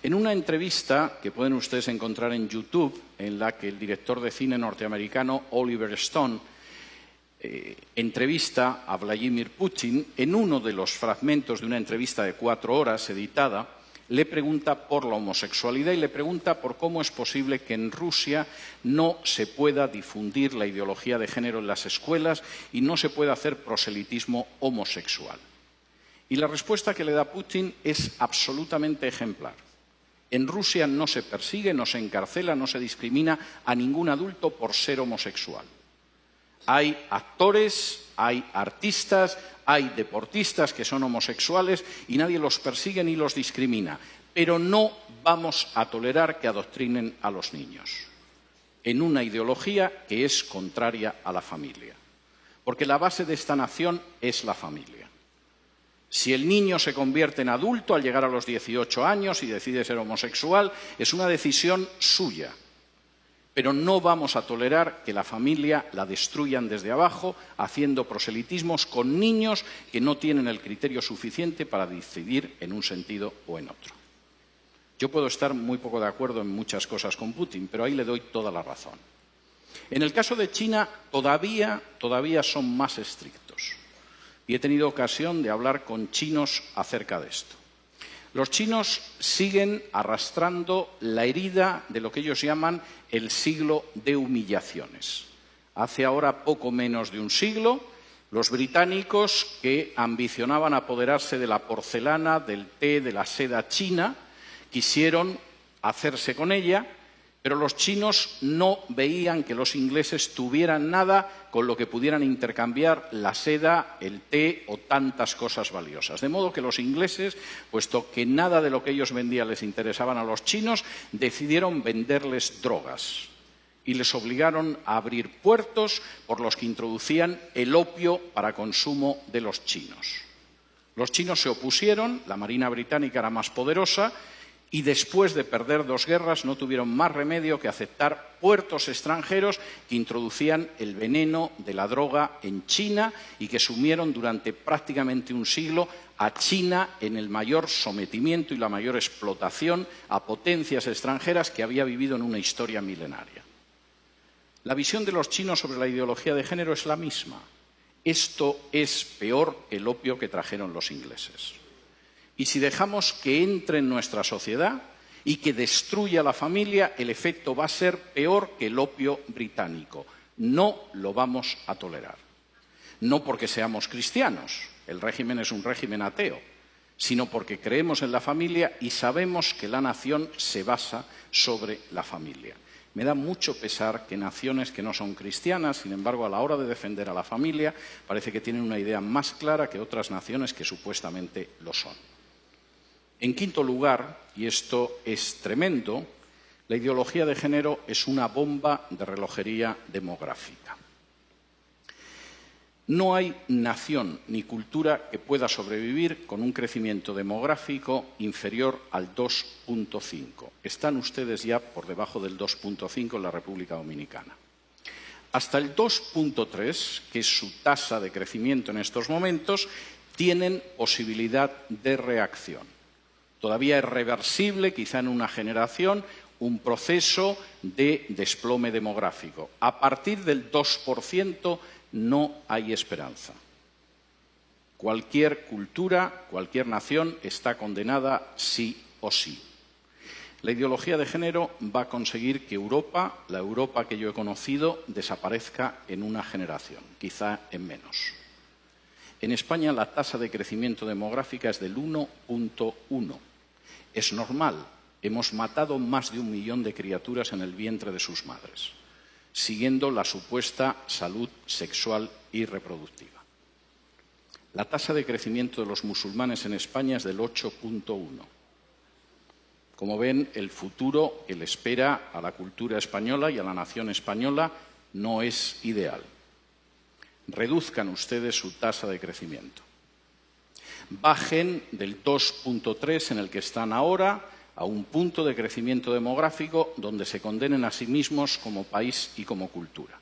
En una entrevista que pueden ustedes encontrar en YouTube, en la que el director de cine norteamericano Oliver Stone entrevista a Vladimir Putin, en uno de los fragmentos de una entrevista de 4 horas editada, le pregunta por la homosexualidad y le pregunta por cómo es posible que en Rusia no se pueda difundir la ideología de género en las escuelas y no se pueda hacer proselitismo homosexual. Y la respuesta que le da Putin es absolutamente ejemplar. En Rusia no se persigue, no se encarcela, no se discrimina a ningún adulto por ser homosexual. Hay actores, hay artistas, hay deportistas que son homosexuales y nadie los persigue ni los discrimina. Pero no vamos a tolerar que adoctrinen a los niños en una ideología que es contraria a la familia. Porque la base de esta nación es la familia. Si el niño se convierte en adulto al llegar a los 18 años y decide ser homosexual, es una decisión suya. Pero no vamos a tolerar que la familia la destruyan desde abajo, haciendo proselitismos con niños que no tienen el criterio suficiente para decidir en un sentido o en otro. Yo puedo estar muy poco de acuerdo en muchas cosas con Putin, pero ahí le doy toda la razón. En el caso de China, todavía son más estrictos. Y he tenido ocasión de hablar con chinos acerca de esto. Los chinos siguen arrastrando la herida de lo que ellos llaman el siglo de humillaciones. Hace ahora poco menos de un siglo, los británicos, que ambicionaban apoderarse de la porcelana, del té, de la seda china, quisieron hacerse con ella, pero los chinos no veían que los ingleses tuvieran nada con lo que pudieran intercambiar la seda, el té o tantas cosas valiosas. De modo que los ingleses, puesto que nada de lo que ellos vendían les interesaban a los chinos, decidieron venderles drogas y les obligaron a abrir puertos por los que introducían el opio para consumo de los chinos. Los chinos se opusieron, la Marina británica era más poderosa, y después de perder 2 guerras no tuvieron más remedio que aceptar puertos extranjeros que introducían el veneno de la droga en China y que sumieron durante prácticamente un siglo a China en el mayor sometimiento y la mayor explotación a potencias extranjeras que había vivido en una historia milenaria. La visión de los chinos sobre la ideología de género es la misma. Esto es peor que el opio que trajeron los ingleses. Y si dejamos que entre en nuestra sociedad y que destruya la familia, el efecto va a ser peor que el opio británico. No lo vamos a tolerar. No porque seamos cristianos, el régimen es un régimen ateo, sino porque creemos en la familia y sabemos que la nación se basa sobre la familia. Me da mucho pesar que naciones que no son cristianas, sin embargo, a la hora de defender a la familia, parece que tienen una idea más clara que otras naciones que supuestamente lo son. En quinto lugar, y esto es tremendo, la ideología de género es una bomba de relojería demográfica. No hay nación ni cultura que pueda sobrevivir con un crecimiento demográfico inferior al 2,5. Están ustedes ya por debajo del 2,5 en la República Dominicana. Hasta el 2,3, que es su tasa de crecimiento en estos momentos, tienen posibilidad de reacción. Todavía es reversible, quizá en una generación, un proceso de desplome demográfico. A partir del 2% no hay esperanza. Cualquier cultura, cualquier nación está condenada sí o sí. La ideología de género va a conseguir que Europa, la Europa que yo he conocido, desaparezca en una generación, quizá en menos. En España la tasa de crecimiento demográfica es del 1,1. Es normal, hemos matado más de 1 millón de criaturas en el vientre de sus madres, siguiendo la supuesta salud sexual y reproductiva. La tasa de crecimiento de los musulmanes en España es del 8,1. Como ven, el futuro que le espera a la cultura española y a la nación española no es ideal. Reduzcan ustedes su tasa de crecimiento. Bajen del 2,3 en el que están ahora a un punto de crecimiento demográfico donde se condenen a sí mismos como país y como cultura.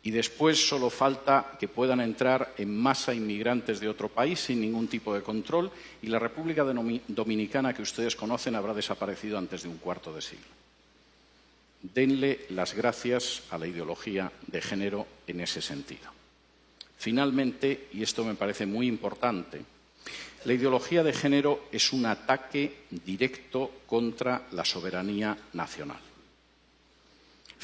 y después solo falta que puedan entrar en masa inmigrantes de otro país sin ningún tipo de control y la República Dominicana que ustedes conocen habrá desaparecido antes de un cuarto de siglo. Denle las gracias a la ideología de género en ese sentido. Finalmente, y esto me parece muy importante, la ideología de género es un ataque directo contra la soberanía nacional.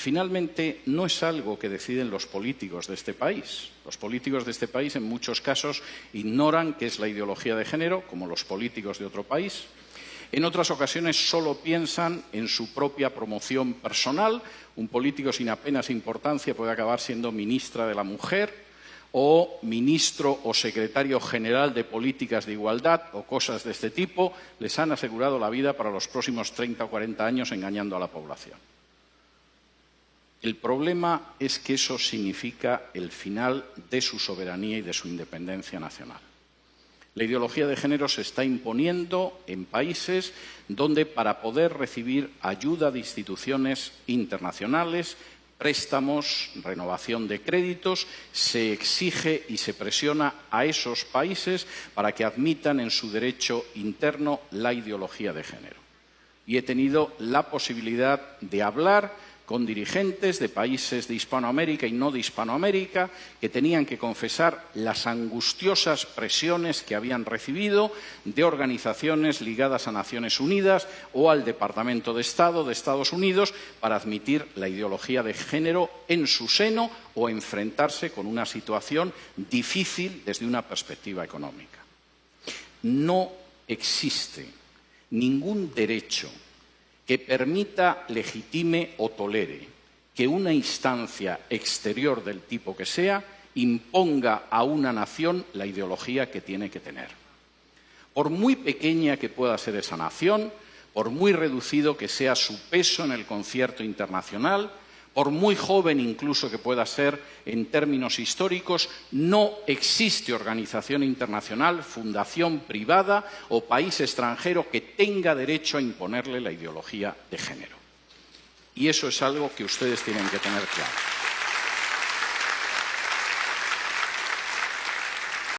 Finalmente, no es algo que deciden los políticos de este país. Los políticos de este país, en muchos casos, ignoran qué es la ideología de género, como los políticos de otro país. En otras ocasiones solo piensan en su propia promoción personal. Un político sin apenas importancia puede acabar siendo ministra de la Mujer o ministro o secretario general de Políticas de Igualdad o cosas de este tipo. Les han asegurado la vida para los próximos 30 o 40 años engañando a la población. El problema es que eso significa el final de su soberanía y de su independencia nacional. La ideología de género se está imponiendo en países donde para poder recibir ayuda de instituciones internacionales, préstamos, renovación de créditos, se exige y se presiona a esos países para que admitan en su derecho interno la ideología de género. Y he tenido la posibilidad de hablar con dirigentes de países de Hispanoamérica y no de Hispanoamérica que tenían que confesar las angustiosas presiones que habían recibido de organizaciones ligadas a Naciones Unidas o al Departamento de Estado de Estados Unidos para admitir la ideología de género en su seno o enfrentarse con una situación difícil desde una perspectiva económica. No existe ningún derecho que permita, legitime o tolere que una instancia exterior del tipo que sea imponga a una nación la ideología que tiene que tener. Por muy pequeña que pueda ser esa nación, por muy reducido que sea su peso en el concierto internacional, por muy joven incluso que pueda ser en términos históricos, no existe organización internacional, fundación privada o país extranjero que tenga derecho a imponerle la ideología de género. Y eso es algo que ustedes tienen que tener claro.